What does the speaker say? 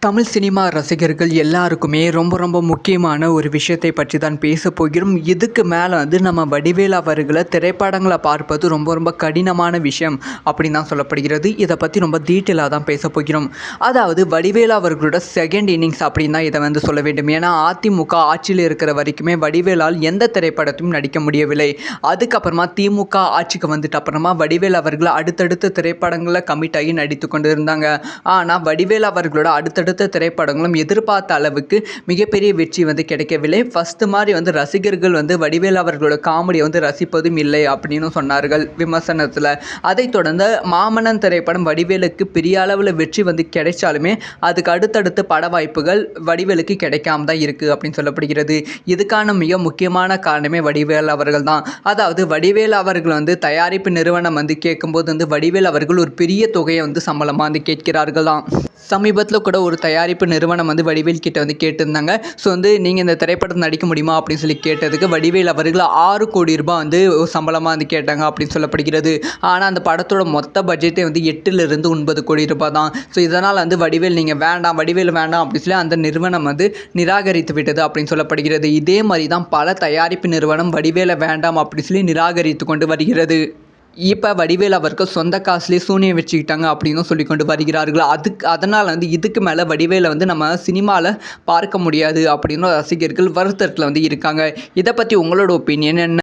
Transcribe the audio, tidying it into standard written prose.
Tamil cinema ரசிகர்கள் எல்லாருக்குமே ரொம்ப முக்கியமான ஒரு விஷயத்தை பற்றி தான் பேச போகிறோம். இதுக்கு மேலே நம்ம வடிவேலு அவர்களை திரைப்படங்களை பார்ப்பது ரொம்ப கடினமான விஷயம் அப்படின்னு தான் சொல்லப்படுகிறது. இதை பற்றி ரொம்ப டீட்டெயிலாக தான் பேச போகிறோம். அதாவது வடிவேலு அவர்களோட செகண்ட் இன்னிங்ஸ் அப்படின்னு தான் இதை சொல்ல வேண்டும். ஏன்னா அதிமுக ஆட்சியில் இருக்கிற வரைக்குமே வடிவேலால் எந்த திரைப்படத்தையும் நடிக்க முடியவில்லை. அதுக்கப்புறமா திமுக ஆட்சிக்கு வந்துட்டு அப்புறமா வடிவேலு அவர்கள் அடுத்தடுத்த திரைப்படங்களில் கமிட் ஆகி நடித்து கொண்டு இருந்தாங்க. ஆனால் வடிவேலு அவர்களோட அடுத்தடுத்த திரைப்படங்களும் எதிர்பார்த்த அளவுக்கு மிகப்பெரிய வெற்றி கிடைக்கவில்லை. ஃபர்ஸ்ட் மாதிரி ரசிகர்கள் வடிவேலு அவர்களோட காமெடியை ரசிப்பதும் இல்லை அப்படின்னு சொன்னார்கள் விமர்சனத்தில். அதைத் தொடர்ந்து மாமன்னன் திரைப்படம் வடிவேலுக்கு பெரிய அளவில் வெற்றி கிடைச்சாலுமே அதுக்கு அடுத்தடுத்து பட வாய்ப்புகள் வடிவேலுக்கு கிடைக்காம தான் இருக்குது அப்படின்னு சொல்லப்படுகிறது. இதுக்கான மிக முக்கியமான காரணமே வடிவேலு அவர்கள் தான். அதாவது வடிவேலு அவர்கள் தயாரிப்பு நிறுவனம் கேட்கும்போது வடிவேலு அவர்கள் ஒரு பெரிய தொகையை சம்பளமாக கேட்கிறார்களாம். சமீபத்தில் கூட ஒரு தயாரிப்பு நிறுவனம் வடிவேல் கிட்ட கேட்டிருந்தாங்க. ஸோ நீங்கள் இந்த திரைப்படத்தில் நடிக்க முடியுமா அப்படின்னு சொல்லி கேட்டதுக்கு வடிவேல் அவர்கள் 6 கோடி ரூபாய் சம்பளமாக கேட்டாங்க அப்படின்னு சொல்லப்படுகிறது. ஆனால் அந்த படத்தோட மொத்த பட்ஜெட்டே 8 to 9 கோடி ரூபாய் தான். ஸோ இதனால் வடிவேல் நீங்கள் வேண்டாம் வடிவேல் வேண்டாம் அப்படின்னு சொல்லி அந்த நிறுவனம் நிராகரித்து விட்டது அப்படின்னு சொல்லப்படுகிறது. இதே மாதிரி தான் பல தயாரிப்பு நிறுவனம் வடிவேலை வேண்டாம் அப்படின்னு சொல்லி நிராகரித்து கொண்டு வருகிறது. இப்போ வடிவேலு அவர்கள் சொந்த காசுலேயே சூனியம் வச்சுக்கிட்டாங்க அப்படின்னு சொல்லி கொண்டு வருகிறார்கள். அதனால் இதுக்கு மேலே வடிவேலை நம்ம சினிமாவில் பார்க்க முடியாது அப்படின்னு ரசிகர்கள் வருத்தத்தில் இருக்காங்க. இதை பற்றி உங்களோட ஒப்பீனியன் என்ன?